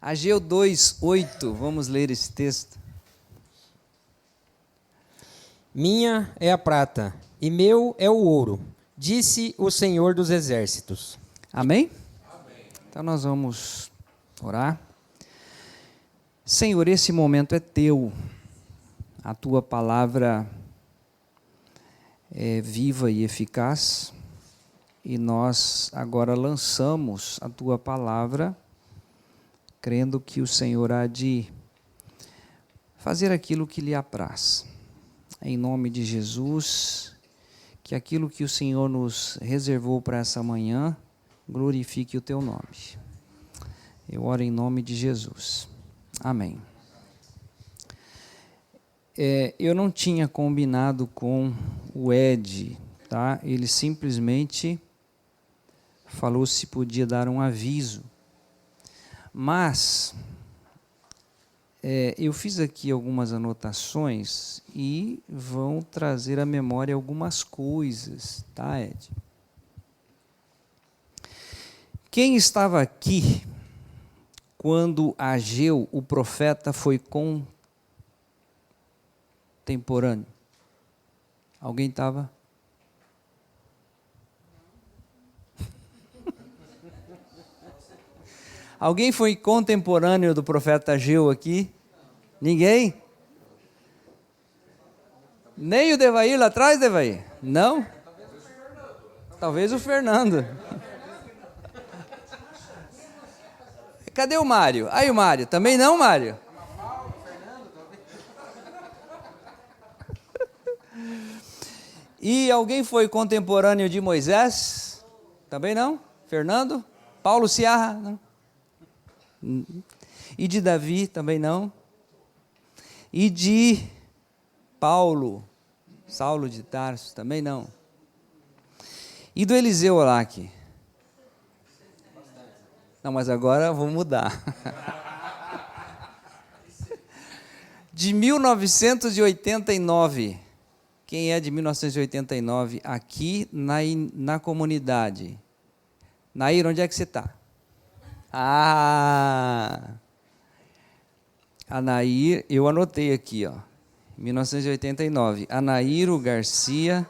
Ageu 2:8, vamos ler esse texto. Minha é a prata, e meu é o ouro, disse o Senhor dos Exércitos. Amém? Amém. Então nós vamos orar. Senhor, esse momento é teu, a tua palavra é viva e eficaz, e nós agora lançamos a tua palavra, crendo que o Senhor há de fazer aquilo que lhe apraz. Em nome de Jesus, que aquilo que o Senhor nos reservou para essa manhã, glorifique o teu nome. Eu oro em nome de Jesus. Amém. Eu não tinha combinado com o Ed, tá? Ele simplesmente falou se podia dar um aviso. Mas eu fiz aqui algumas anotações e vão trazer à memória algumas coisas, tá, Ed? Quem estava aqui quando Ageu, o profeta, foi contemporâneo? Alguém estava? Alguém foi contemporâneo do profeta Ageu aqui? Ninguém? Nem o Devair lá atrás, Devair? Não? Talvez o Fernando. Cadê o Mário? Aí o Mário. Também não, Mário? E alguém foi contemporâneo de Moisés? Também não? Fernando? Paulo Ciarra? Não. E de Davi? Também não. E de Saulo de Tarso? Também não. E do Eliseu Olaque? Não, mas agora vou mudar. De 1989. Quem é de 1989 aqui na comunidade? Nair, onde é que você está? A Nair, eu anotei aqui, ó. 1989. A Nairo Garcia,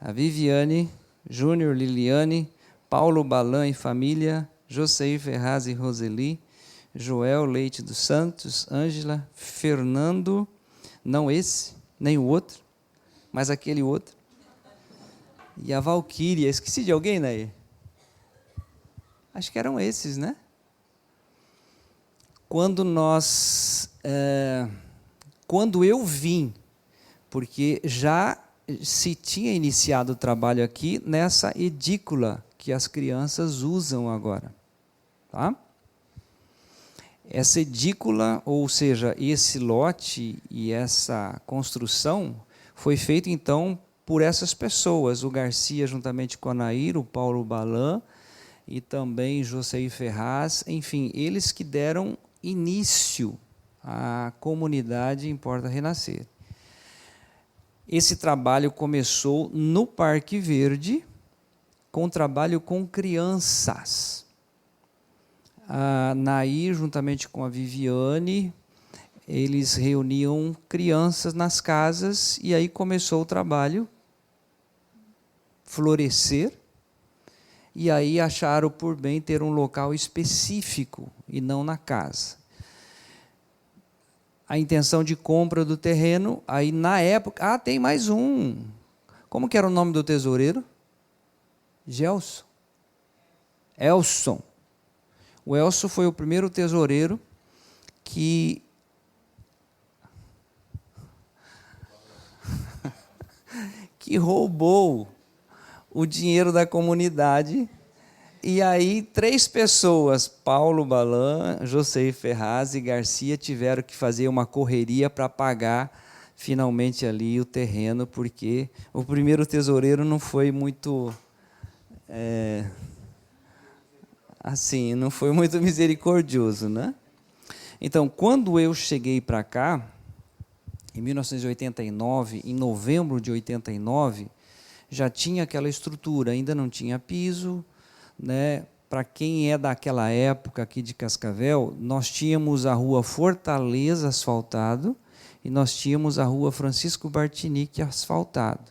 a Viviane, Júnior Liliane, Paulo Balan e família, Joseir Ferraz e Roseli, Joel Leite dos Santos, Ângela, Fernando, não esse, nem o outro, mas aquele outro, e a Valquíria. Esqueci de alguém, Nair? Acho que eram esses, né? Quando eu vim, porque já se tinha iniciado o trabalho aqui nessa edícula que as crianças usam agora, tá? Essa edícula, ou seja, esse lote e essa construção foi feito então por essas pessoas, o Garcia juntamente com a Nair, o Paulo Balan e também Joseir Ferraz, enfim, eles que deram início à comunidade em Porta Renascer. Esse trabalho começou no Parque Verde, com trabalho com crianças. A Nair, juntamente com a Viviane, eles reuniam crianças nas casas e aí começou o trabalho florescer. E aí acharam por bem ter um local específico e não na casa. A intenção de compra do terreno, aí na época... tem mais um. Como que era o nome do tesoureiro? Gelson. Elson. O Elson foi o primeiro tesoureiro que roubou o dinheiro da comunidade, e aí 3 pessoas, Paulo Balan, Joseir Ferraz e Garcia, tiveram que fazer uma correria para pagar finalmente ali o terreno, porque o primeiro tesoureiro não foi muito, não foi muito misericordioso, né? Então, quando eu cheguei para cá, em 1989, em novembro de 89, já tinha aquela estrutura, ainda não tinha piso, né? para quem é daquela época aqui de Cascavel, nós tínhamos a rua Fortaleza asfaltado e nós tínhamos a rua Francisco Bartinique asfaltado.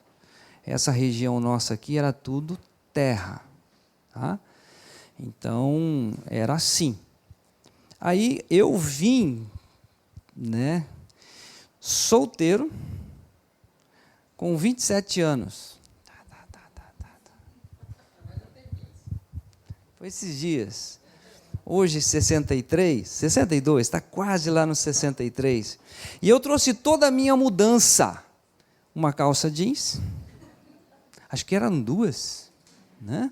Essa região nossa aqui era tudo terra. Tá? Então, era assim. Aí eu vim, né, solteiro, com 27 anos. Foi esses dias. Hoje 63, 62, está quase lá no 63. E eu trouxe toda a minha mudança. Uma calça jeans, acho que eram 2, né?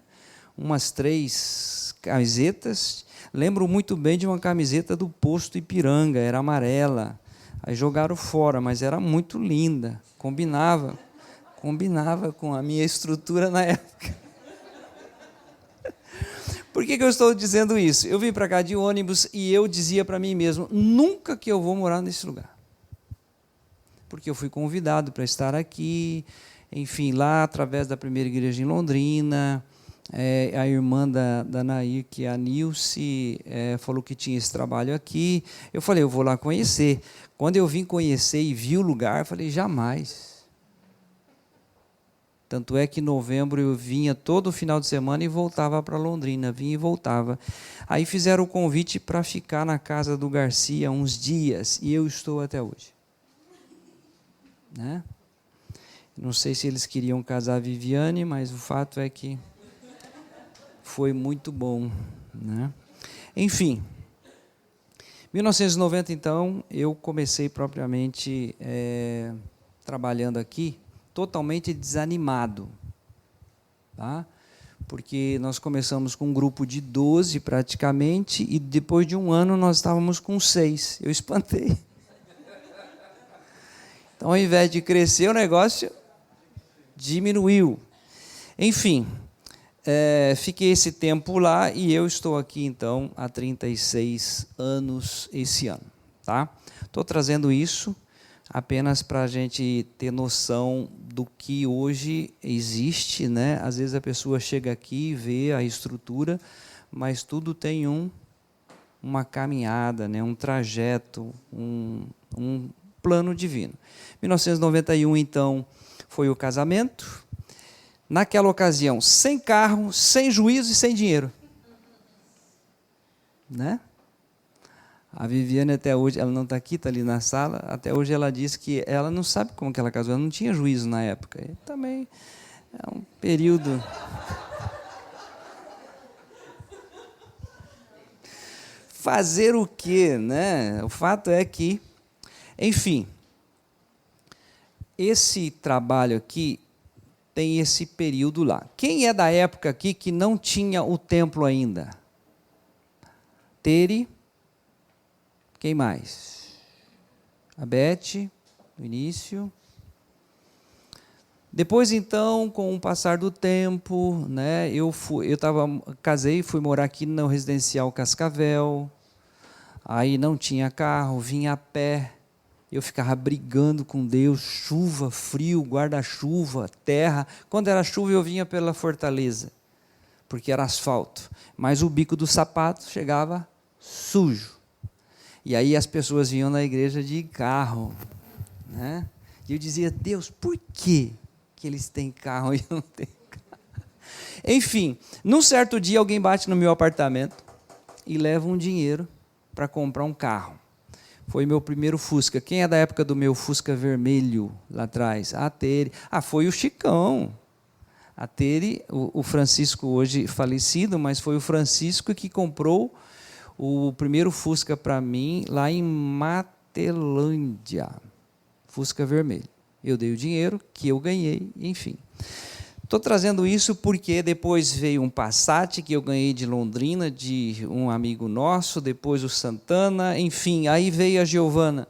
Umas 3 camisetas. Lembro muito bem de uma camiseta do Posto Ipiranga, era amarela. Aí jogaram fora, mas era muito linda. Combinava com a minha estrutura na época. Por que eu estou dizendo isso? Eu vim para cá de ônibus e eu dizia para mim mesmo, nunca que eu vou morar nesse lugar. Porque eu fui convidado para estar aqui, enfim, lá através da primeira igreja em Londrina, a irmã da Nair, que é a Nilce, falou que tinha esse trabalho aqui. Eu falei, eu vou lá conhecer. Quando eu vim conhecer e vi o lugar, eu falei, jamais. Tanto é que em novembro eu vinha todo final de semana e voltava para Londrina, vinha e voltava. Aí fizeram o convite para ficar na casa do Garcia uns dias, e eu estou até hoje. Né? Não sei se eles queriam casar a Viviane, mas o fato é que foi muito bom. Né? Enfim, 1990, então, eu comecei propriamente trabalhando aqui, totalmente desanimado, tá? Porque nós começamos com um grupo de 12 praticamente, e depois de um ano nós estávamos com 6. Eu espantei. Então, ao invés de crescer, o negócio diminuiu. Enfim, fiquei esse tempo lá e eu estou aqui, então, há 36 anos esse ano. Tá? Estou trazendo isso apenas para a gente ter noção do que hoje existe, né? Às vezes a pessoa chega aqui e vê a estrutura, mas tudo tem uma caminhada, né? Um trajeto, um plano divino. 1991, então, foi o casamento. Naquela ocasião, sem carro, sem juízo e sem dinheiro. Né? A Viviane até hoje, ela não está aqui, está ali na sala, até hoje ela diz que ela não sabe como que ela casou, ela não tinha juízo na época. E também é um período... Fazer o quê, né? O fato é que, enfim, esse trabalho aqui tem esse período lá. Quem é da época aqui que não tinha o templo ainda? Tere... Quem mais? A Beth, no início. Depois, então, com o passar do tempo, né, casei e fui morar aqui no residencial Cascavel. Aí não tinha carro, vinha a pé. Eu ficava brigando com Deus, chuva, frio, guarda-chuva, terra. Quando era chuva, eu vinha pela Fortaleza, porque era asfalto. Mas o bico do sapato chegava sujo. E aí as pessoas vinham na igreja de carro, né? E eu dizia, Deus, por que eles têm carro e eu não tenho carro? Enfim, num certo dia alguém bate no meu apartamento e leva um dinheiro para comprar um carro. Foi meu primeiro Fusca. Quem é da época do meu Fusca vermelho lá atrás? A Tere. Foi o Chicão. A Tere, o Francisco hoje falecido, mas foi o Francisco que comprou o primeiro Fusca para mim, lá em Matelândia, Fusca vermelho. Eu dei o dinheiro, que eu ganhei, enfim. Estou trazendo isso porque depois veio um Passat, que eu ganhei de Londrina, de um amigo nosso, depois o Santana, enfim, aí veio a Giovana.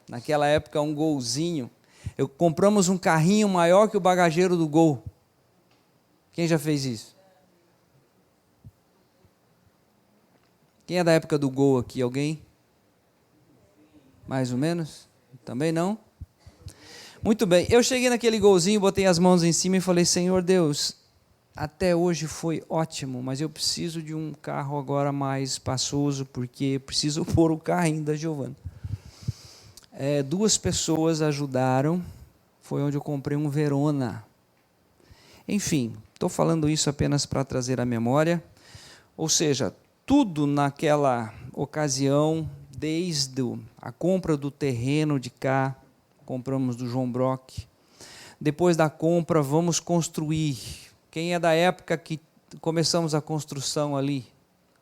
Naquela época, um Golzinho. Compramos um carrinho maior que o bagageiro do Gol. Quem já fez isso? Quem é da época do Gol aqui? Alguém? Mais ou menos? Também não? Muito bem. Eu cheguei naquele Golzinho, botei as mãos em cima e falei, Senhor Deus, até hoje foi ótimo, mas eu preciso de um carro agora mais espaçoso, porque preciso pôr o carrinho da Giovana. 2 pessoas ajudaram, foi onde eu comprei um Verona. Enfim, estou falando isso apenas para trazer à memória, ou seja, tudo naquela ocasião, desde a compra do terreno de cá, compramos do João Brock, depois da compra vamos construir. Quem é da época que começamos a construção ali?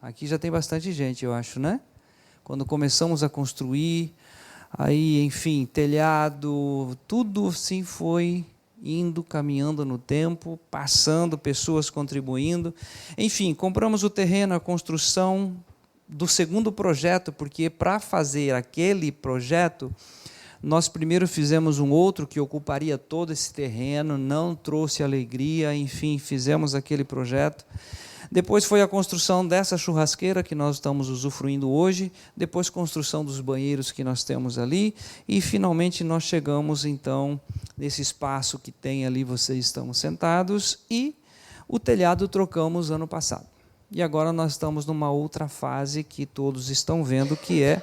Aqui já tem bastante gente, eu acho, né? Quando começamos a construir, aí, enfim, telhado, tudo assim foi indo, caminhando no tempo, passando, pessoas contribuindo. Enfim, compramos o terreno, a construção do segundo projeto, porque para fazer aquele projeto, nós primeiro fizemos um outro que ocuparia todo esse terreno, não trouxe alegria, enfim, fizemos aquele projeto. Depois foi a construção dessa churrasqueira que nós estamos usufruindo hoje, depois construção dos banheiros que nós temos ali, e finalmente nós chegamos então nesse espaço que tem ali, vocês estão sentados, e o telhado trocamos ano passado. E agora nós estamos numa outra fase que todos estão vendo, que é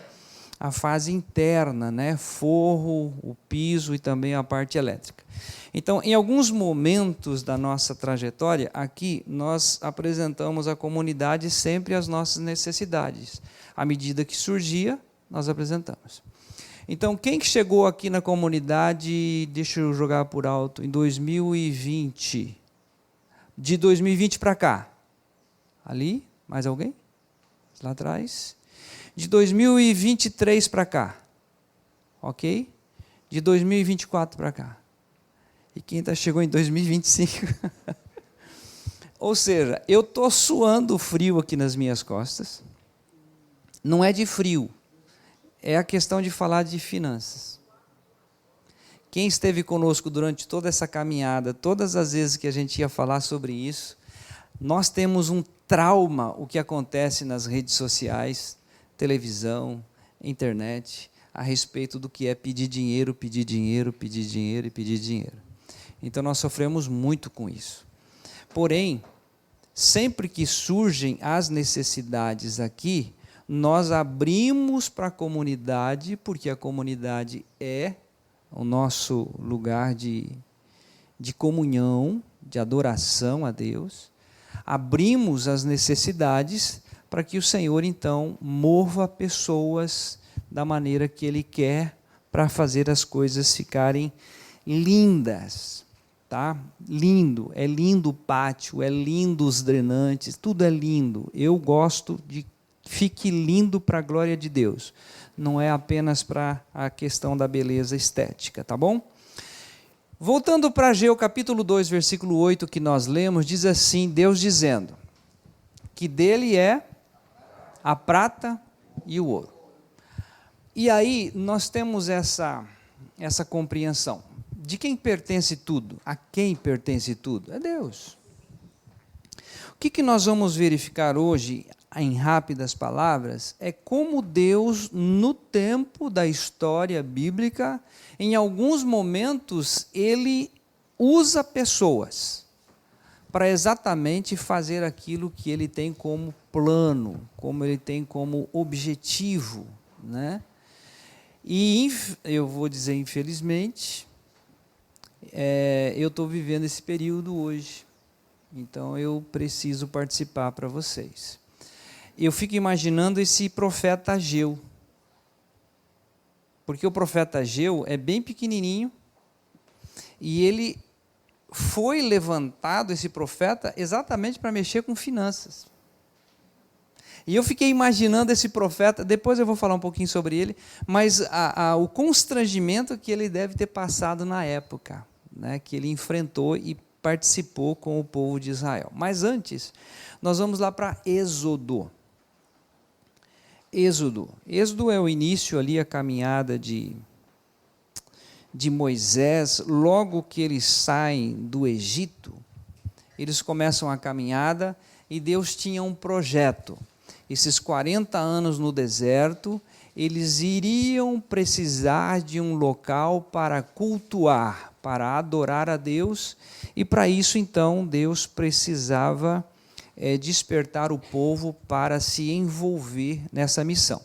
a fase interna, né? Forro, o piso e também a parte elétrica. Então, em alguns momentos da nossa trajetória, aqui nós apresentamos à comunidade sempre as nossas necessidades. À medida que surgia, nós apresentamos. Então, quem que chegou aqui na comunidade, deixa eu jogar por alto, em 2020? De 2020 para cá? Ali? Mais alguém? Lá atrás? De 2023 para cá, ok? De 2024 para cá. E quem chegou em 2025? Ou seja, eu estou suando frio aqui nas minhas costas. Não é de frio, é a questão de falar de finanças. Quem esteve conosco durante toda essa caminhada, todas as vezes que a gente ia falar sobre isso, nós temos um trauma, o que acontece nas redes sociais, televisão, internet, a respeito do que é pedir dinheiro, pedir dinheiro, pedir dinheiro e pedir dinheiro. Então nós sofremos muito com isso. Porém, sempre que surgem as necessidades aqui, nós abrimos para a comunidade, porque a comunidade é o nosso lugar de comunhão, de adoração a Deus. Abrimos as necessidades para que o Senhor, então, mova pessoas da maneira que Ele quer, para fazer as coisas ficarem lindas, tá? Lindo, é lindo o pátio, é lindo os drenantes, tudo é lindo. Eu gosto de que fique lindo para a glória de Deus, não é apenas para a questão da beleza estética, tá bom? Voltando para Ageu, capítulo 2, versículo 8, que nós lemos, diz assim, Deus dizendo, que dele é a prata e o ouro. E aí nós temos essa compreensão. De quem pertence tudo? A quem pertence tudo? É Deus. O que nós vamos verificar hoje, em rápidas palavras, é como Deus, no tempo da história bíblica, em alguns momentos, Ele usa pessoas para exatamente fazer aquilo que Ele tem como plano, como Ele tem como objetivo, né? E eu vou dizer infelizmente, eu estou vivendo esse período hoje, então eu preciso participar para vocês. Eu fico imaginando esse profeta Ageu, porque o profeta Ageu é bem pequenininho, e ele foi levantado, esse profeta, exatamente para mexer com finanças. E eu fiquei imaginando esse profeta, depois eu vou falar um pouquinho sobre ele, mas o constrangimento que ele deve ter passado na época, né, que ele enfrentou e participou com o povo de Israel. Mas antes, nós vamos lá para Êxodo. Êxodo é o início ali, a caminhada de Moisés. Logo que eles saem do Egito, eles começam a caminhada e Deus tinha um projeto. Esses 40 anos no deserto, eles iriam precisar de um local para cultuar, para adorar a Deus, e para isso, então, Deus precisava despertar o povo para se envolver nessa missão.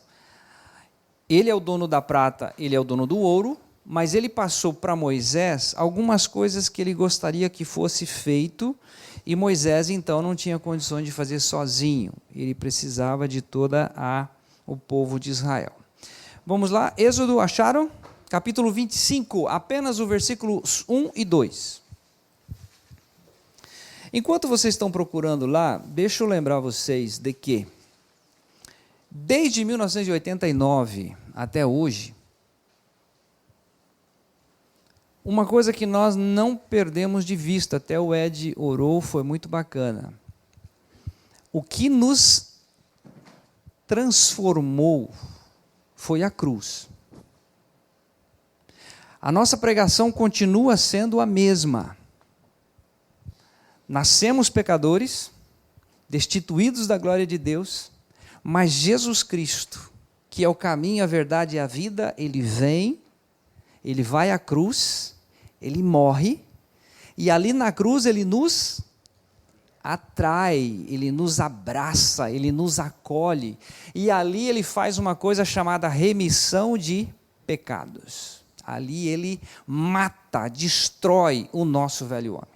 Ele é o dono da prata, ele é o dono do ouro, mas ele passou para Moisés algumas coisas que ele gostaria que fosse feito, e Moisés, então, não tinha condições de fazer sozinho. Ele precisava de o povo de Israel. Vamos lá, Êxodo, acharam? Capítulo 25, apenas o versículos 1 e 2. Enquanto vocês estão procurando lá, deixa eu lembrar vocês de que, desde 1989 até hoje, uma coisa que nós não perdemos de vista, até o Ed orou, foi muito bacana. O que nos transformou foi a cruz. A nossa pregação continua sendo a mesma. Nascemos pecadores, destituídos da glória de Deus, mas Jesus Cristo, que é o caminho, a verdade e a vida, ele vem, ele vai à cruz, ele morre, e ali na cruz ele nos atrai, ele nos abraça, ele nos acolhe, e ali ele faz uma coisa chamada remissão de pecados. Ali ele mata, destrói o nosso velho homem.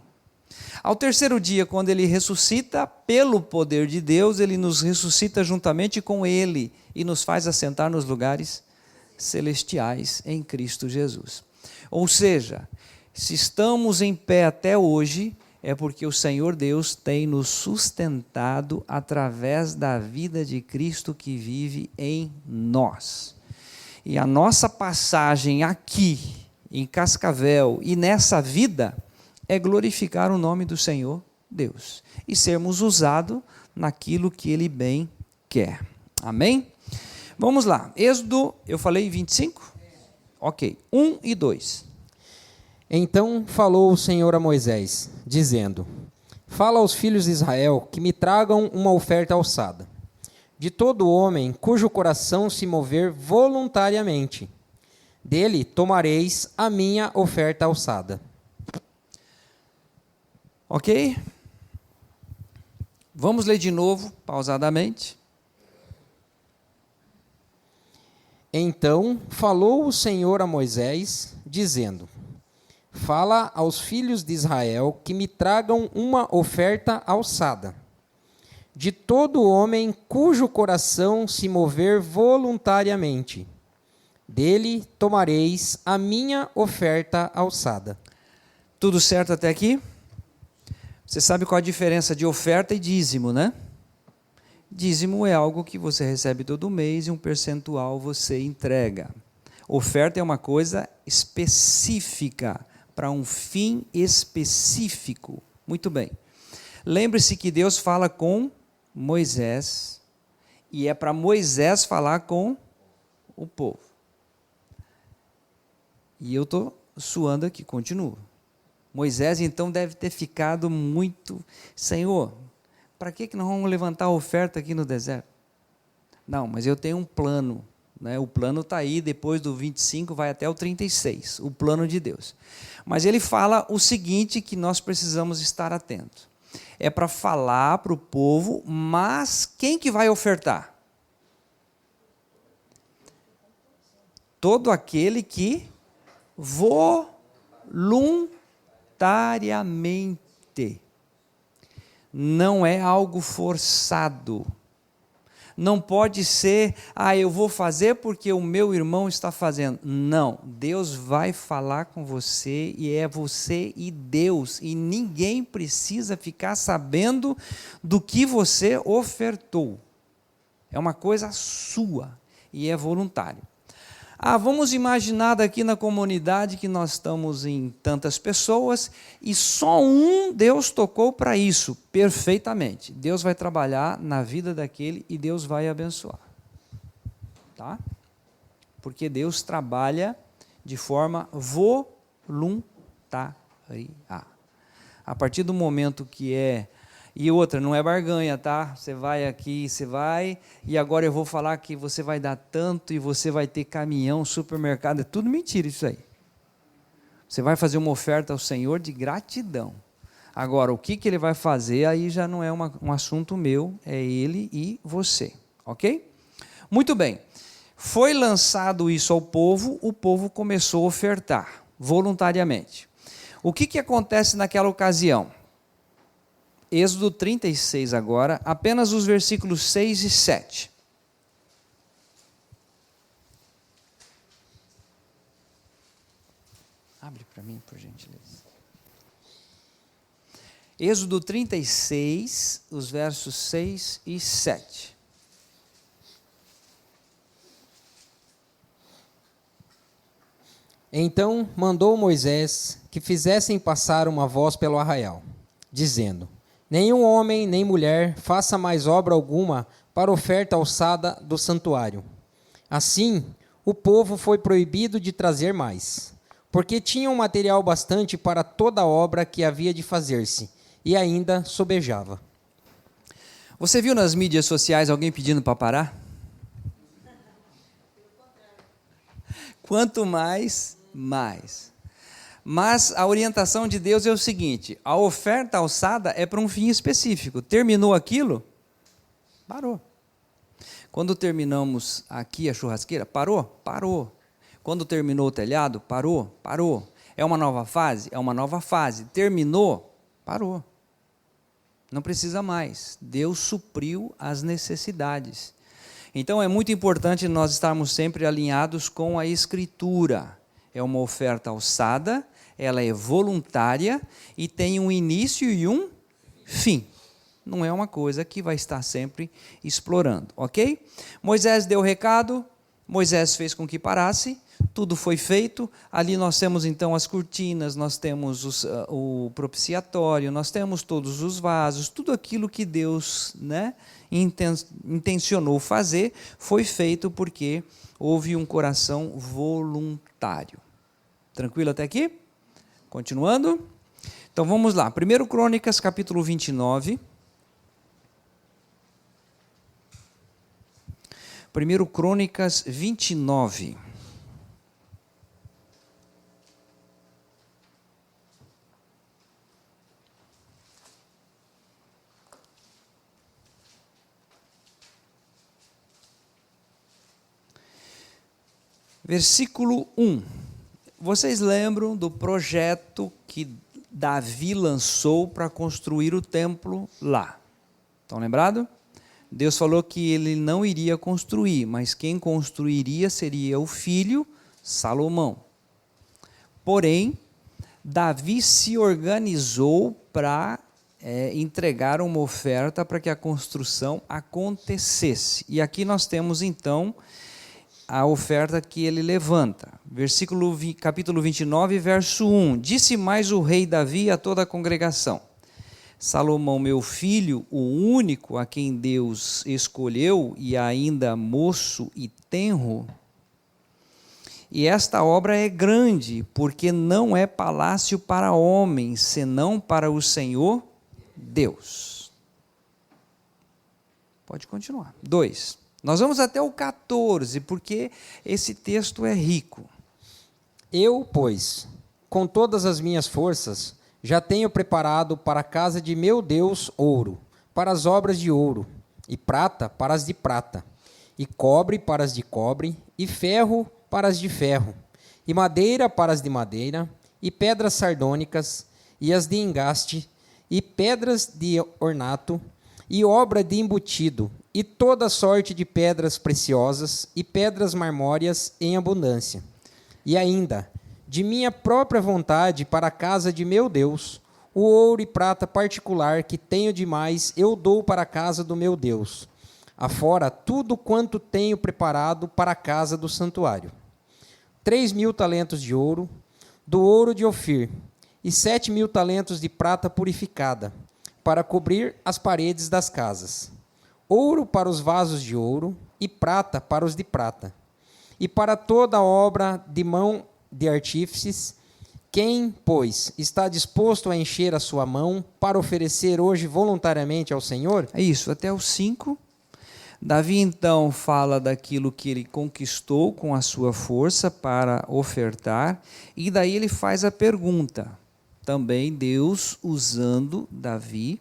Ao terceiro dia, quando ele ressuscita, pelo poder de Deus, ele nos ressuscita juntamente com ele e nos faz assentar nos lugares celestiais em Cristo Jesus. Ou seja, se estamos em pé até hoje, é porque o Senhor Deus tem nos sustentado através da vida de Cristo que vive em nós. E a nossa passagem aqui, em Cascavel, e nessa vida, é glorificar o nome do Senhor Deus e sermos usados naquilo que Ele bem quer. Amém? Vamos lá, Êxodo, eu falei 25? Ok, 1 e 2. Então falou o Senhor a Moisés, dizendo: Fala aos filhos de Israel que me tragam uma oferta alçada, de todo homem cujo coração se mover voluntariamente. Dele tomareis a minha oferta alçada. Ok? Vamos ler de novo, pausadamente. Então falou o Senhor a Moisés, dizendo: Fala aos filhos de Israel que me tragam uma oferta alçada, de todo homem cujo coração se mover voluntariamente. Dele tomareis a minha oferta alçada. Tudo certo até aqui? Você sabe qual a diferença de oferta e dízimo, né? Dízimo é algo que você recebe todo mês e um percentual você entrega. Oferta é uma coisa específica, para um fim específico. Muito bem. Lembre-se que Deus fala com Moisés, e é para Moisés falar com o povo. E eu estou suando aqui, continuo. Moisés, então, deve ter ficado muito... Senhor, para que nós vamos levantar a oferta aqui no deserto? Não, mas eu tenho um plano. Né? O plano está aí, depois do 25 vai até o 36, o plano de Deus. Mas ele fala o seguinte, que nós precisamos estar atentos. É para falar para o povo, mas quem que vai ofertar? Todo aquele que voluntariamente. Não é algo forçado. Não pode ser, eu vou fazer porque o meu irmão está fazendo. Não, Deus vai falar com você e é você e Deus. E ninguém precisa ficar sabendo do que você ofertou. É uma coisa sua e é voluntário. Vamos imaginar daqui na comunidade que nós estamos em tantas pessoas e só Deus tocou para isso perfeitamente. Deus vai trabalhar na vida daquele e Deus vai abençoar. Tá? Porque Deus trabalha de forma voluntária. A partir do momento que E outra, não é barganha, tá? Você vai aqui, e agora eu vou falar que você vai dar tanto, e você vai ter caminhão, supermercado, é tudo mentira isso aí. Você vai fazer uma oferta ao Senhor de gratidão. Agora, o que ele vai fazer, aí já não é um assunto meu, é ele e você, ok? Muito bem. Foi lançado isso ao povo, o povo começou a ofertar, voluntariamente. O que acontece naquela ocasião? Êxodo 36 agora, apenas os versículos 6 e 7. Abre para mim, por gentileza. Êxodo 36, os versos 6 e 7. Então mandou Moisés que fizessem passar uma voz pelo arraial, dizendo: nenhum homem nem mulher faça mais obra alguma para oferta alçada do santuário. Assim, o povo foi proibido de trazer mais, porque tinham material bastante para toda a obra que havia de fazer-se, e ainda sobejava. Você viu nas mídias sociais alguém pedindo para parar? Quanto mais, mais. Mas a orientação de Deus é o seguinte: a oferta alçada é para um fim específico. Terminou aquilo? Parou. Quando terminamos aqui a churrasqueira, parou? Parou. Quando terminou o telhado, parou? Parou. É uma nova fase? É uma nova fase. Terminou? Parou. Não precisa mais. Deus supriu as necessidades. Então é muito importante nós estarmos sempre alinhados com a Escritura. É uma oferta alçada, ela é voluntária e tem um início e um fim. Não é uma coisa que vai estar sempre explorando, ok? Moisés deu o recado, Moisés fez com que parasse, tudo foi feito. Ali nós temos então as cortinas, nós temos o propiciatório, nós temos todos os vasos, tudo aquilo que Deus, intencionou fazer, foi feito porque houve um coração voluntário. Tranquilo até aqui? Continuando? Então vamos lá, 1 Crônicas capítulo 29. 1 Crônicas 29. Versículo 1. Vocês lembram do projeto que Davi lançou para construir o templo lá? Estão lembrados? Deus falou que ele não iria construir, mas quem construiria seria o filho Salomão. Porém, Davi se organizou para entregar uma oferta para que a construção acontecesse. E aqui nós temos então a oferta que ele levanta. Capítulo 29, verso 1. Disse mais o rei Davi a toda a congregação: Salomão, meu filho, o único a quem Deus escolheu, e ainda moço e tenro, e esta obra é grande, porque não é palácio para homens, senão para o Senhor Deus. Pode continuar. 2. Nós vamos até o 14, porque esse texto é rico. Eu, pois, com todas as minhas forças, já tenho preparado para a casa de meu Deus ouro, para as obras de ouro, e prata para as de prata, e cobre para as de cobre, e ferro para as de ferro, e madeira para as de madeira, e pedras sardônicas, e as de engaste, e pedras de ornato, e obra de embutido, e toda sorte de pedras preciosas, e pedras marmóreas em abundância. E ainda, de minha própria vontade para a casa de meu Deus, o ouro e prata particular que tenho demais, eu dou para a casa do meu Deus. Afora tudo quanto tenho preparado para a casa do santuário. 3.000 talentos de ouro, do ouro de Ofir, e 7.000 talentos de prata purificada, para cobrir as paredes das casas. Ouro para os vasos de ouro, e prata para os de prata. E para toda obra de mão de artífices, quem, pois, está disposto a encher a sua mão para oferecer hoje voluntariamente ao Senhor? É isso, até o 5. Davi então fala daquilo que ele conquistou com a sua força para ofertar, e daí ele faz a pergunta, também Deus usando Davi: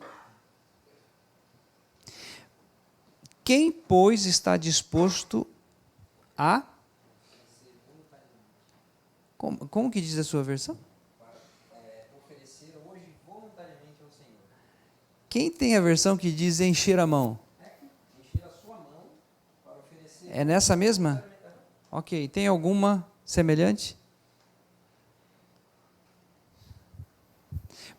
quem, pois, está disposto a... Como que diz a sua versão? Oferecer hoje voluntariamente ao Senhor. Quem tem a versão que diz encher a mão? Encher a sua mão para oferecer. É nessa mesma? Ok. Tem alguma semelhante?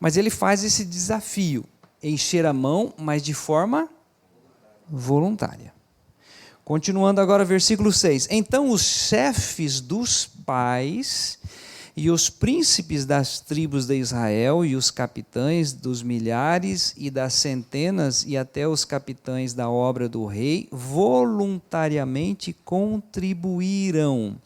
Mas ele faz esse desafio, encher a mão, mas de forma voluntária. Continuando agora, versículo 6. Então os chefes dos pais e os príncipes das tribos de Israel e os capitães dos milhares e das centenas e até os capitães da obra do rei voluntariamente contribuíram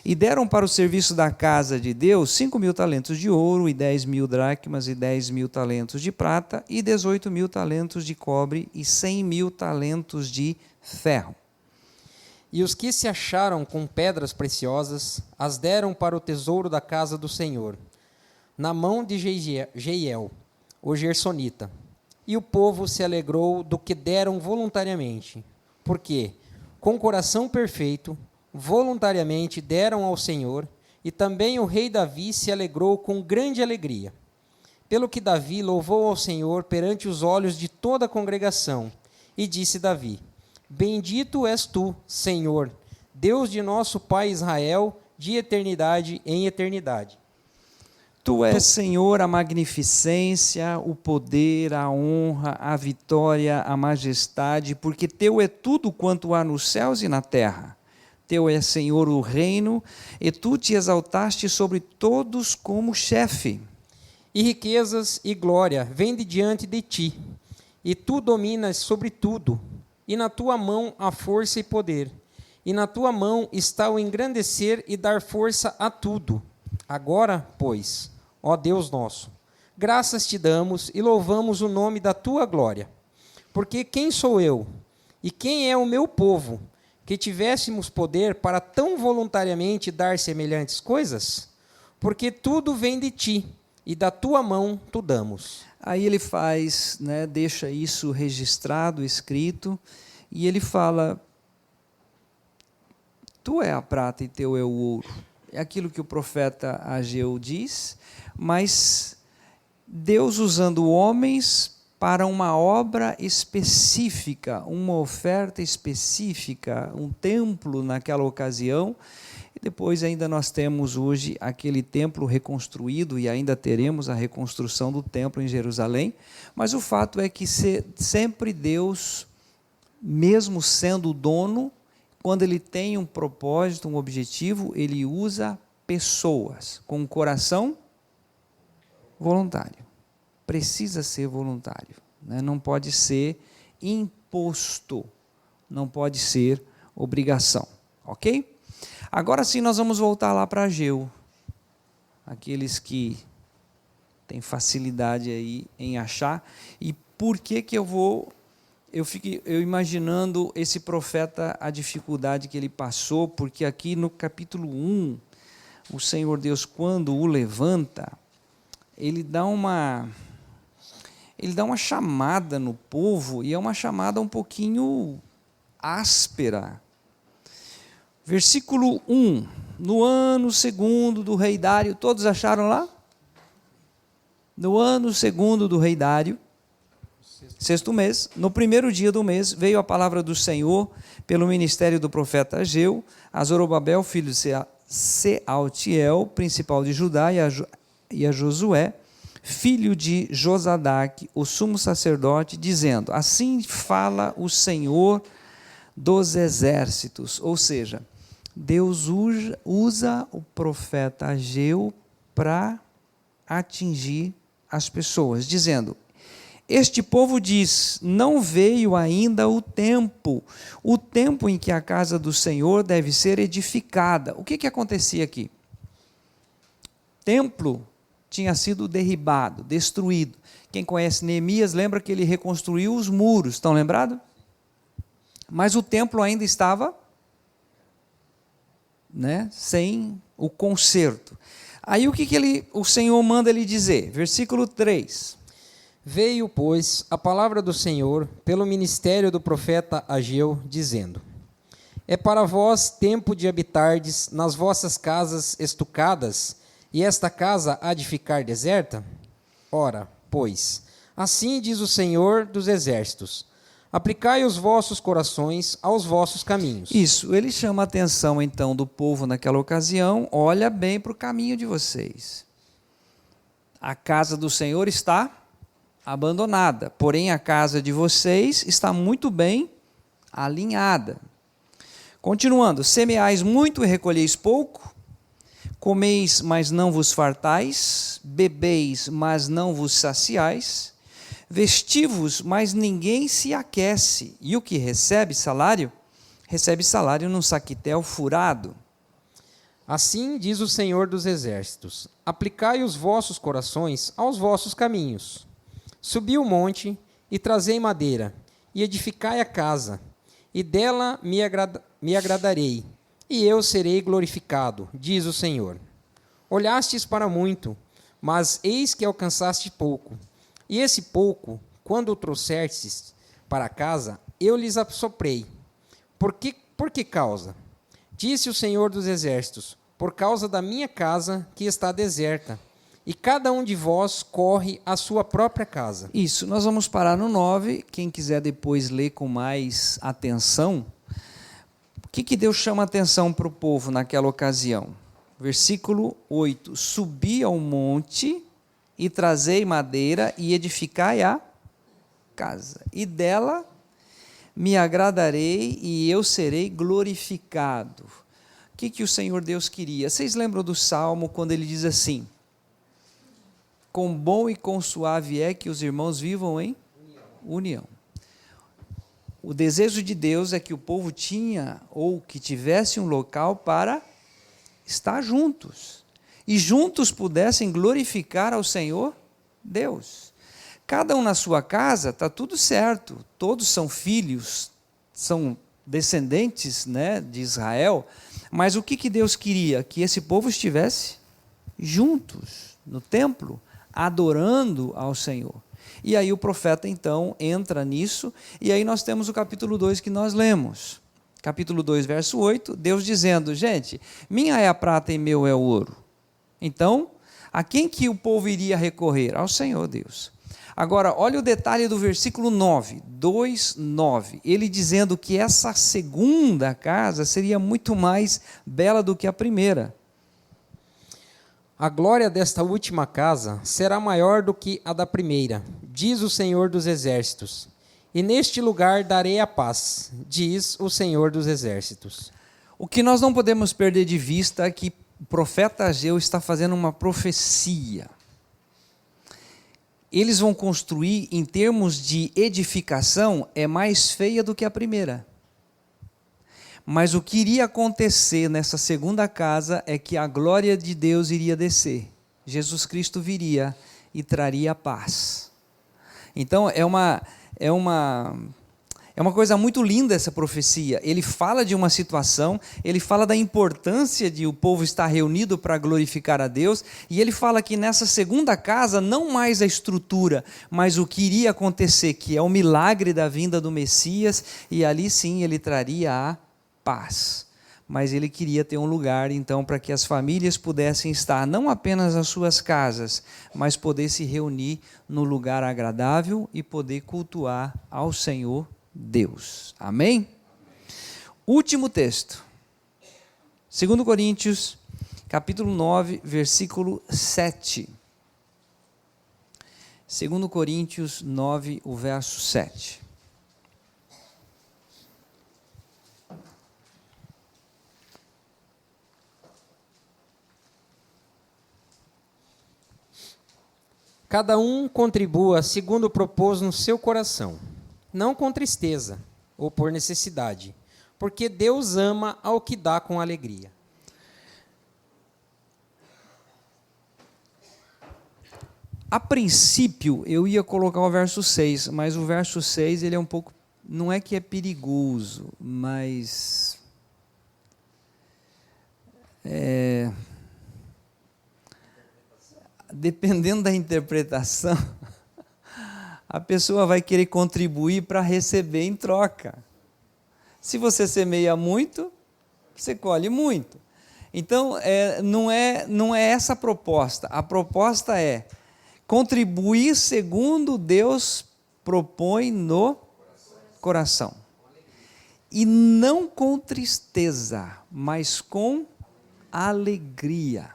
e deram para o serviço da casa de Deus 5.000 talentos de ouro e 10.000 dracmas e 10.000 talentos de prata e 18.000 talentos de cobre e 100.000 talentos de ferro. E os que se acharam com pedras preciosas as deram para o tesouro da casa do Senhor, na mão de Jeiel, o gersonita. E o povo se alegrou do que deram voluntariamente, porque, com coração perfeito, voluntariamente deram ao Senhor, e também o rei Davi se alegrou com grande alegria. Pelo que Davi louvou ao Senhor perante os olhos de toda a congregação, e disse Davi: Bendito és tu, Senhor, Deus de nosso pai Israel, de eternidade em eternidade. Tu és, Senhor, a magnificência, o poder, a honra, a vitória, a majestade, porque teu é tudo quanto há nos céus e na terra. Teu é, Senhor, o reino, e tu te exaltaste sobre todos como chefe. E riquezas e glória vêm de diante de ti, e tu dominas sobre tudo. E na tua mão há força e poder, e na tua mão está o engrandecer e dar força a tudo. Agora, pois, ó Deus nosso, graças te damos e louvamos o nome da tua glória. Porque quem sou eu, e quem é o meu povo, que tivéssemos poder para tão voluntariamente dar semelhantes coisas? Porque tudo vem de ti, e da tua mão tu damos. Aí ele faz, deixa isso registrado, escrito, e ele fala: tu é a prata e teu é o ouro. É aquilo que o profeta Ageu diz, mas Deus usando homens para uma obra específica, uma oferta específica, um templo naquela ocasião. E depois ainda nós temos hoje aquele templo reconstruído, e ainda teremos a reconstrução do templo em Jerusalém, mas o fato é que sempre Deus, mesmo sendo o dono, quando ele tem um propósito, um objetivo, ele usa pessoas com um coração voluntário. Precisa ser voluntário, não pode ser imposto, não pode ser obrigação, ok? Agora sim nós vamos voltar lá para Ageu, aqueles que têm facilidade aí em achar. E por que eu fico imaginando esse profeta, a dificuldade que ele passou, porque aqui no capítulo 1, o Senhor Deus, quando o levanta, ele dá uma chamada no povo, e é uma chamada um pouquinho áspera. Versículo 1, no ano segundo do rei Dário, todos acharam lá? No ano segundo do rei Dário, sexto mês, no primeiro dia do mês, veio a palavra do Senhor pelo ministério do profeta Ageu, a Zorobabel, filho de Sealtiel, principal de Judá, e a Josué, filho de Josadaque, o sumo sacerdote, dizendo: assim fala o Senhor dos exércitos. Ou seja, Deus usa o profeta Ageu para atingir as pessoas, dizendo: este povo diz, não veio ainda o tempo em que a casa do Senhor deve ser edificada. O que acontecia aqui? O templo tinha sido derribado, destruído. Quem conhece Neemias lembra que ele reconstruiu os muros, estão lembrados? mas o templo ainda estava, né, sem o conserto. Aí o que o Senhor manda ele dizer? Versículo 3. Veio, pois, a palavra do Senhor pelo ministério do profeta Ageu, dizendo: É para vós tempo de habitardes nas vossas casas estucadas, e esta casa há de ficar deserta? Ora, pois, assim diz o Senhor dos Exércitos: aplicai os vossos corações aos vossos caminhos. Isso, ele chama a atenção então do povo naquela ocasião: olha bem para o caminho de vocês. A casa do Senhor está abandonada, porém a casa de vocês está muito bem alinhada. Continuando: semeais muito e recolheis pouco, comeis, mas não vos fartais, bebeis, mas não vos saciais, vestivos, mas ninguém se aquece, e o que recebe salário num saquitel furado. Assim diz o Senhor dos Exércitos: aplicai os vossos corações aos vossos caminhos. Subi o monte e trazei madeira, e edificai a casa, e dela me agradarei, e eu serei glorificado, diz o Senhor. Olhastes para muito, mas eis que alcançaste pouco, e esse pouco, quando o trouxestes para casa, eu lhes assoprei. Por que causa? Disse o Senhor dos Exércitos: por causa da minha casa que está deserta, e cada um de vós corre à sua própria casa. Isso, nós vamos parar no 9, quem quiser depois ler com mais atenção. O que Deus chama a atenção para o povo naquela ocasião? Versículo 8: subi ao monte e trazei madeira e edificai a casa, e dela me agradarei e eu serei glorificado. O que o Senhor Deus queria? Vocês lembram do Salmo quando ele diz assim: com bom e com suave é que os irmãos vivam em união. O desejo de Deus é que o povo tinha, ou que tivesse um local para estar juntos, e juntos pudessem glorificar ao Senhor Deus. Cada um na sua casa, está tudo certo, todos são filhos, são descendentes, né, de Israel, mas o que Deus queria? Que esse povo estivesse juntos no templo, adorando ao Senhor. E aí o profeta então entra nisso, e aí nós temos o capítulo 2 que nós lemos. Capítulo 2, verso 8, Deus dizendo: gente, minha é a prata e meu é o ouro. Então, a quem que o povo iria recorrer? Ao Senhor Deus. Agora, olha o detalhe do versículo 9, 2:9, ele dizendo que essa segunda casa seria muito mais bela do que a primeira. A glória desta última casa será maior do que a da primeira, diz o Senhor dos Exércitos. E neste lugar darei a paz, diz o Senhor dos Exércitos. O que nós não podemos perder de vista é que o profeta Ageu está fazendo uma profecia. Eles vão construir, em termos de edificação, é mais feia do que a primeira. Mas o que iria acontecer nessa segunda casa é que a glória de Deus iria descer. Jesus Cristo viria e traria paz. Então é uma coisa muito linda essa profecia. Ele fala de uma situação, ele fala da importância de o povo estar reunido para glorificar a Deus, e ele fala que nessa segunda casa, não mais a estrutura, mas o que iria acontecer, que é o milagre da vinda do Messias, e ali sim ele traria a paz. Mas ele queria ter um lugar, então, para que as famílias pudessem estar, não apenas nas suas casas, mas poder se reunir no lugar agradável e poder cultuar ao Senhor Deus. Amém? Último texto. 2 Coríntios, capítulo 9, versículo 7. 2 Coríntios 9, o verso 7. Cada um contribua segundo propôs no seu coração, não com tristeza ou por necessidade, porque Deus ama ao que dá com alegria. A princípio, eu ia colocar o verso 6, mas o verso 6 ele é um pouco não é que é perigoso, mas dependendo da interpretação, a pessoa vai querer contribuir para receber em troca. Se você semeia muito, você colhe muito. Então, não é essa a proposta. A proposta é contribuir segundo Deus propõe no coração. E não com tristeza, mas com alegria.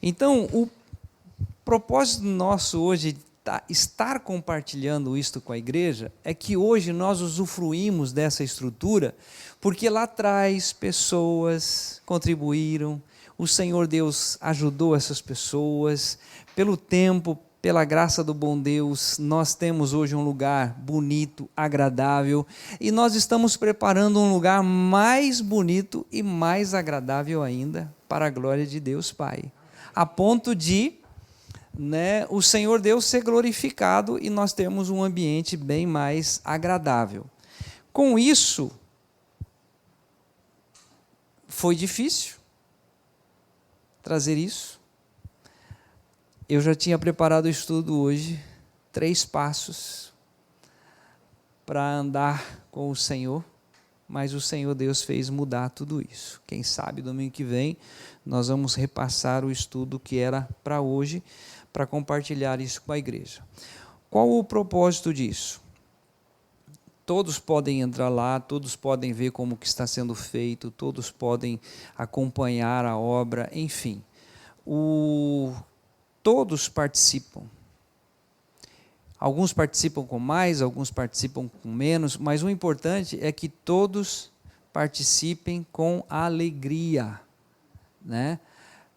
Então, o propósito nosso hoje de estar compartilhando isto com a igreja é que hoje nós usufruímos dessa estrutura, porque lá atrás pessoas contribuíram, o Senhor Deus ajudou essas pessoas, pelo tempo, pela graça do bom Deus, nós temos hoje um lugar bonito, agradável, e nós estamos preparando um lugar mais bonito e mais agradável ainda, para a glória de Deus Pai, a ponto de o Senhor Deus ser glorificado e nós temos um ambiente bem mais agradável. Com isso, foi difícil trazer isso. Eu já tinha preparado o estudo hoje, 3 passos para andar com o Senhor, mas o Senhor Deus fez mudar tudo isso. Quem sabe domingo que vem nós vamos repassar o estudo que era para hoje, para compartilhar isso com a igreja. Qual o propósito disso? Todos podem entrar lá, todos podem ver como que está sendo feito, todos podem acompanhar a obra, enfim. Todos participam. Alguns participam com mais, alguns participam com menos, mas o importante é que todos participem com alegria, né?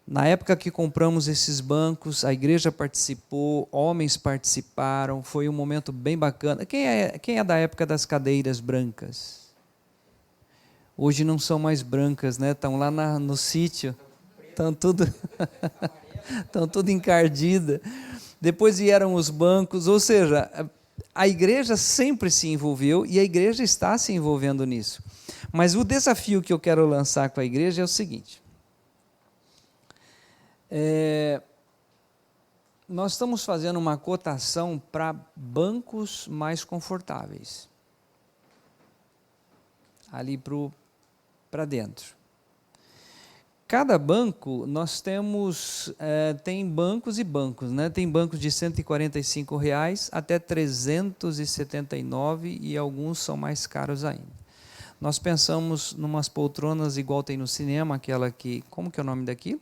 Na época que compramos esses bancos, a igreja participou, homens participaram, foi um momento bem bacana. Quem é da época das cadeiras brancas? Hoje não são mais brancas, né? Estão lá no sítio, estão tudo encardidas. Depois vieram os bancos, ou seja, a igreja sempre se envolveu e a igreja está se envolvendo nisso. Mas o desafio que eu quero lançar com a igreja é o seguinte: nós estamos fazendo uma cotação para bancos mais confortáveis, ali para dentro. Cada banco, nós temos, tem bancos e bancos, né? Tem bancos de R$145 até R$379 e alguns são mais caros ainda. Nós pensamos em umas poltronas igual tem no cinema, aquela que, como que é o nome daquilo?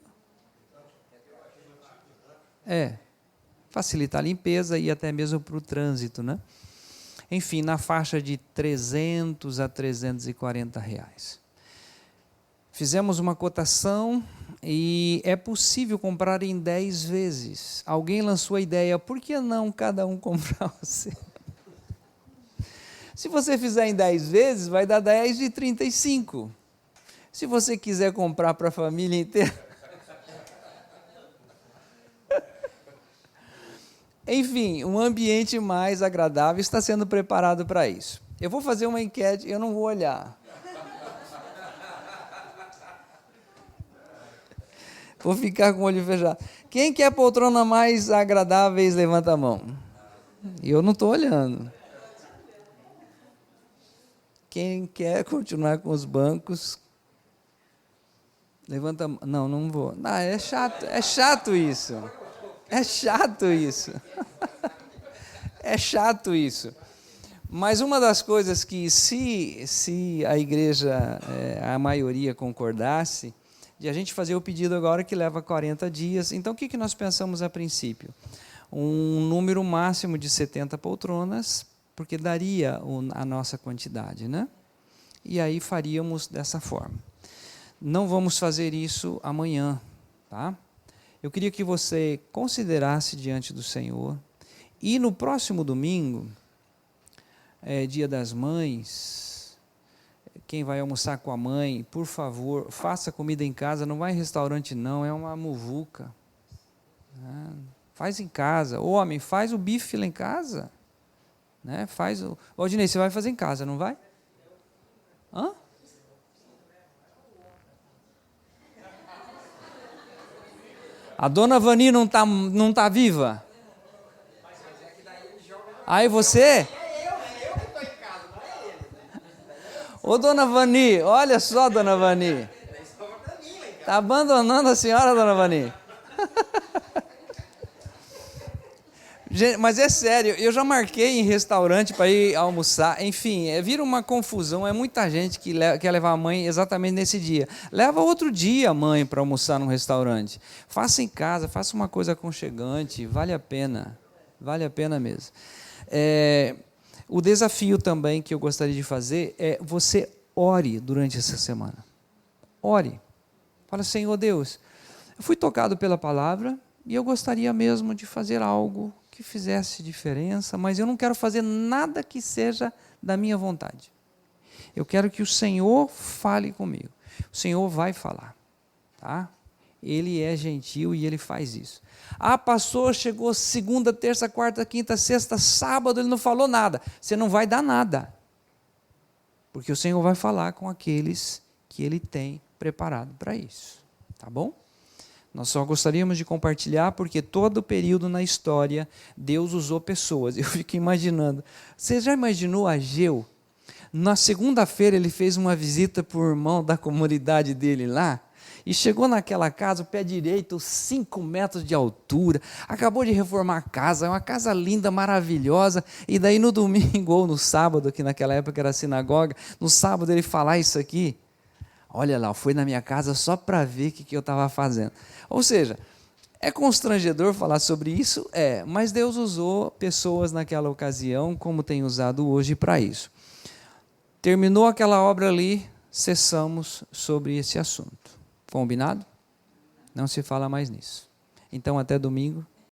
Facilitar a limpeza e até mesmo para o trânsito, né? Enfim, na faixa de R$300 a R$340. Fizemos uma cotação e é possível comprar em 10 vezes. Alguém lançou a ideia, por que não cada um comprar você? Se você fizer em 10 vezes, vai dar 10 de 35. Se você quiser comprar para a família inteira... Enfim, um ambiente mais agradável está sendo preparado para isso. Eu vou fazer uma enquete, eu não vou olhar. Vou ficar com o olho fechado. Quem quer poltrona mais agradáveis, levanta a mão. Eu não estou olhando. Quem quer continuar com os bancos, levanta a mão. Não, não vou. Não, é chato isso. É chato isso. É chato isso. Mas uma das coisas que, se a igreja, a maioria concordasse, de a gente fazer o pedido agora que leva 40 dias. Então, o que nós pensamos a princípio? Um número máximo de 70 poltronas, porque daria a nossa quantidade, né? E aí faríamos dessa forma. Não vamos fazer isso amanhã, tá? Eu queria que você considerasse diante do Senhor. E no próximo domingo, Dia das Mães, quem vai almoçar com a mãe, por favor, faça comida em casa, não vai em restaurante não, é uma muvuca. Faz em casa. Homem, faz o bife lá em casa. Né? Faz o... Odinei, você vai fazer em casa, não vai? Hã? A dona Vani não tá viva? Aí você? Ô, dona Vani, olha só, dona Vani. Está abandonando a senhora, dona Vani? Gente, mas é sério, eu já marquei em restaurante para ir almoçar, enfim, vira uma confusão, é muita gente que quer levar a mãe exatamente nesse dia. Leva outro dia a mãe para almoçar num restaurante. Faça em casa, faça uma coisa aconchegante, vale a pena mesmo. O desafio também que eu gostaria de fazer é você ore durante essa semana. Ore. Fala, Senhor Deus, eu fui tocado pela palavra e eu gostaria mesmo de fazer algo que fizesse diferença, mas eu não quero fazer nada que seja da minha vontade. Eu quero que o Senhor fale comigo. O Senhor vai falar, tá? Ele é gentil e ele faz isso. Ah, pastor, chegou segunda, terça, quarta, quinta, sexta, sábado, ele não falou nada. Você não vai dar nada, porque o Senhor vai falar com aqueles que ele tem preparado para isso, tá bom? Nós só gostaríamos de compartilhar porque todo o período na história Deus usou pessoas. Eu fico imaginando. Você já imaginou Ageu? Na segunda-feira ele fez uma visita para o irmão da comunidade dele lá e chegou naquela casa, o pé direito, 5 metros de altura, acabou de reformar a casa, é uma casa linda, maravilhosa, e daí no domingo ou no sábado, que naquela época era sinagoga, no sábado ele falar isso aqui. Olha lá, foi na minha casa só para ver o que eu estava fazendo. Ou seja, é constrangedor falar sobre isso? Mas Deus usou pessoas naquela ocasião, como tem usado hoje para isso. Terminou aquela obra ali, cessamos sobre esse assunto. Combinado? Não se fala mais nisso. Então, até domingo.